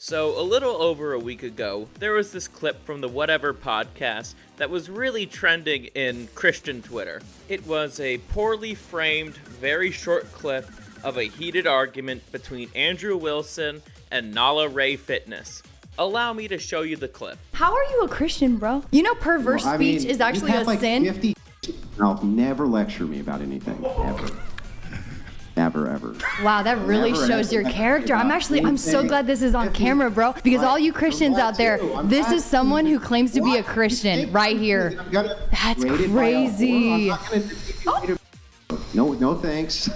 So, a little over a week ago, there was this clip from the Whatever podcast that was really trending in Christian Twitter. It was a poorly framed, very short clip of a heated argument between Andrew Wilson and Nala Ray Fitness. Allow me to show you the clip. How are you a Christian, bro? You know perverse speech is actually a sin? 50 I'll never lecture me about anything, ever. Ever. Wow, that really shows your character. I'm so glad this is on camera, bro, because all you Christians out there, this is someone who claims to be a Christian right here. That's crazy. No thanks.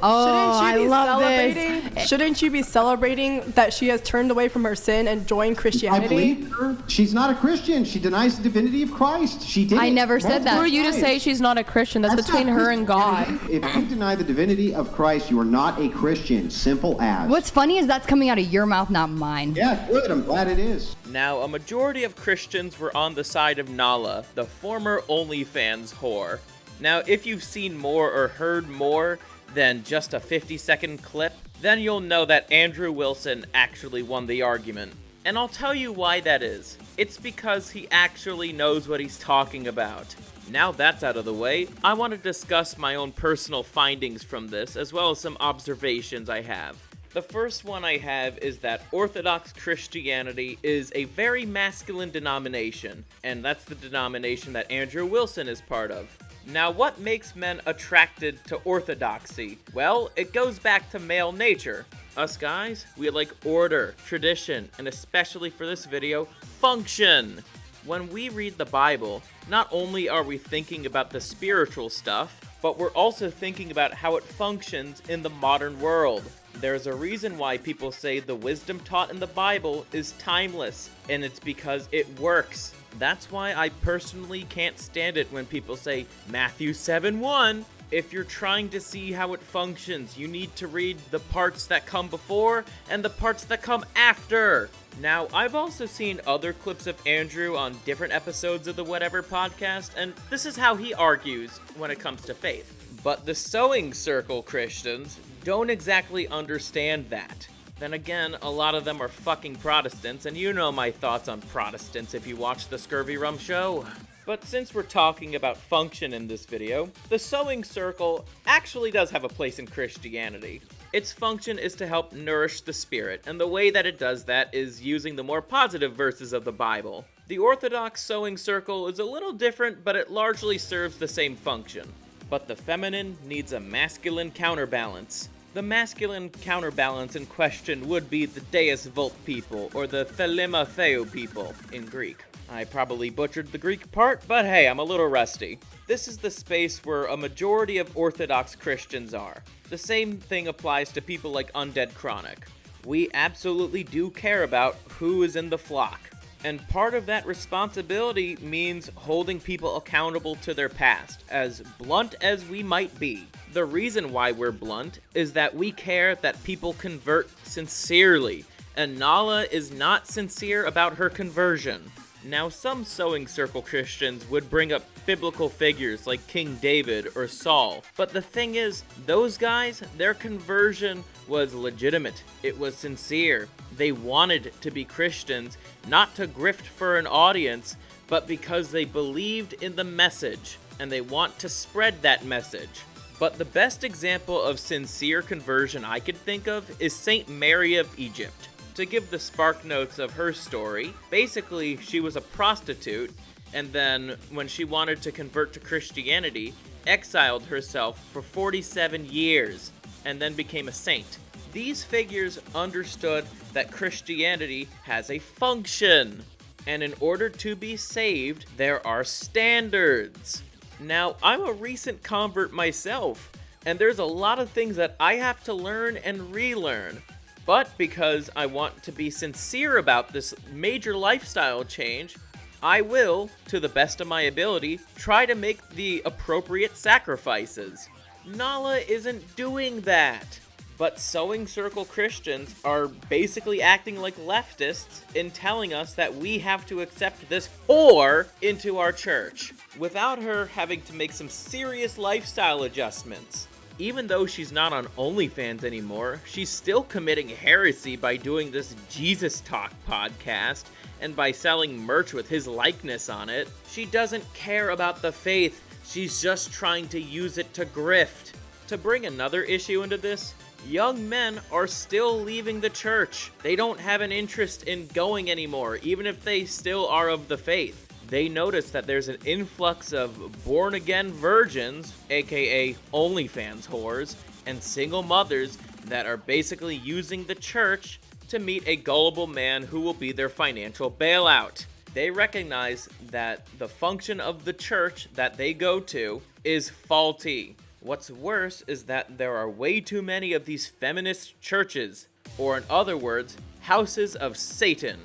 I love this. Shouldn't you be celebrating that she has turned away from her sin and joined Christianity? I believe her. She's not a Christian. She denies the divinity of Christ. She did. I never said that. Who are you to say she's not a Christian? That's between her and God. If you deny the divinity of Christ, you are not a Christian. Simple as. What's funny is that's coming out of your mouth, not mine. Yeah, good. I'm glad it is. Now, a majority of Christians were on the side of Nala, the former OnlyFans whore. Now, if you've seen more or heard more than just a 50-second clip, then you'll know that Andrew Wilson actually won the argument. And I'll tell you why that is. It's because he actually knows what he's talking about. Now that's out of the way, I want to discuss my own personal findings from this, as well as some observations I have. The first one I have is that Orthodox Christianity is a very masculine denomination, and that's the denomination that Andrew Wilson is part of. Now, what makes men attracted to orthodoxy? Well, it goes back to male nature. Us guys, we like order, tradition, and especially for this video, function. When we read the Bible, not only are we thinking about the spiritual stuff, but we're also thinking about how it functions in the modern world. There's a reason why people say the wisdom taught in the Bible is timeless, and it's because it works. That's why I personally can't stand it when people say Matthew 7:1. If you're trying to see how it functions, you need to read the parts that come before and the parts that come after. Now, I've also seen other clips of Andrew on different episodes of the Whatever podcast, and this is how he argues when it comes to faith. But the Sewing Circle Christians don't exactly understand that. Then again, a lot of them are fucking Protestants, and you know my thoughts on Protestants if you watch the ScurvyRum show. But since we're talking about function in this video, the Sewing Circle actually does have a place in Christianity. Its function is to help nourish the spirit, and the way that it does that is using the more positive verses of the Bible. The Orthodox Sewing Circle is a little different, but it largely serves the same function. But the feminine needs a masculine counterbalance. The masculine counterbalance in question would be the Deus Vult people, or the Thelema Theo people in Greek. I probably butchered the Greek part, but hey, I'm a little rusty. This is the space where a majority of Orthodox Christians are. The same thing applies to people like Undead Chronic. We absolutely do care about who is in the flock. And part of that responsibility means holding people accountable to their past, as blunt as we might be. The reason why we're blunt is that we care that people convert sincerely, and Nala is not sincere about her conversion. Now, some Sewing Circle Christians would bring up biblical figures like King David or Saul, but the thing is, those guys, their conversion was legitimate. It was sincere. They wanted to be Christians, not to grift for an audience, but because they believed in the message, and they want to spread that message. But the best example of sincere conversion I could think of is Saint Mary of Egypt. To give the spark notes of her story, basically she was a prostitute, and then when she wanted to convert to Christianity, exiled herself for 47 years, and then became a saint. These figures understood that Christianity has a function, and in order to be saved, there are standards. Now, I'm a recent convert myself, and there's a lot of things that I have to learn and relearn. But because I want to be sincere about this major lifestyle change, I will, to the best of my ability, try to make the appropriate sacrifices. Nala isn't doing that. But Sewing Circle Christians are basically acting like leftists in telling us that we have to accept this whore into our church, without her having to make some serious lifestyle adjustments. even though she's not on OnlyFans anymore, she's still committing heresy by doing this Jesus Talk podcast and by selling merch with his likeness on it. She doesn't care about the faith, she's just trying to use it to grift. To bring another issue into this, young men are still leaving the church. They don't have an interest in going anymore, even if they still are of the faith. They notice that there's an influx of born-again virgins, aka OnlyFans whores, and single mothers that are basically using the church to meet a gullible man who will be their financial bailout. They recognize that the function of the church that they go to is faulty. What's worse is that there are way too many of these feminist churches, or in other words, houses of Satan.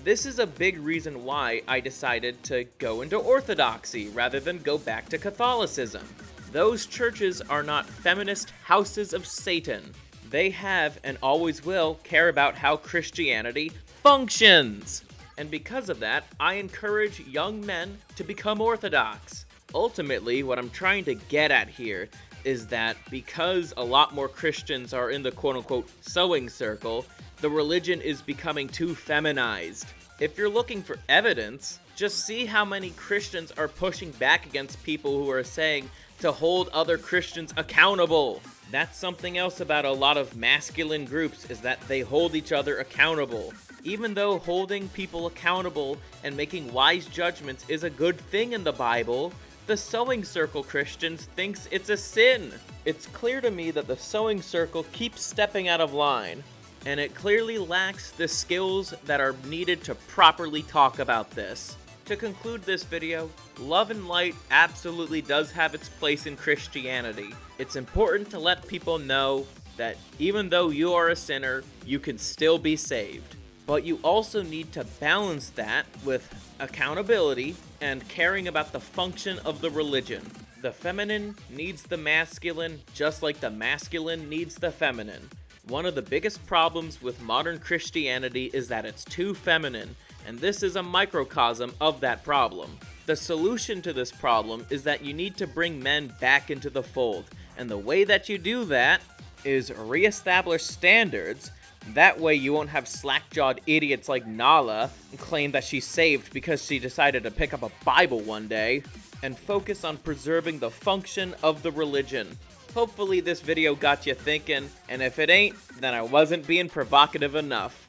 This is a big reason why I decided to go into Orthodoxy rather than go back to Catholicism. Those churches are not feminist houses of Satan. They have and always will care about how Christianity functions. And because of that, I encourage young men to become Orthodox. Ultimately, what I'm trying to get at here is that because a lot more Christians are in the quote-unquote sewing circle, the religion is becoming too feminized. If you're looking for evidence, just see how many Christians are pushing back against people who are saying to hold other Christians accountable. That's something else about a lot of masculine groups, is that they hold each other accountable. Even though holding people accountable and making wise judgments is a good thing in the Bible, the sewing circle Christians thinks it's a sin. It's clear to me that the sewing circle keeps stepping out of line, and it clearly lacks the skills that are needed to properly talk about this. To conclude this video, love and light absolutely does have its place in Christianity. It's important to let people know that even though you are a sinner, you can still be saved. But you also need to balance that with accountability and caring about the function of the religion. The feminine needs the masculine just like the masculine needs the feminine. One of the biggest problems with modern Christianity is that it's too feminine, and this is a microcosm of that problem. The solution to this problem is that you need to bring men back into the fold, and the way that you do that is reestablish standards. That way you won't have slack-jawed idiots like Nala claim that she's saved because she decided to pick up a Bible one day, and focus on preserving the function of the religion. Hopefully this video got you thinking, and if it ain't, then I wasn't being provocative enough.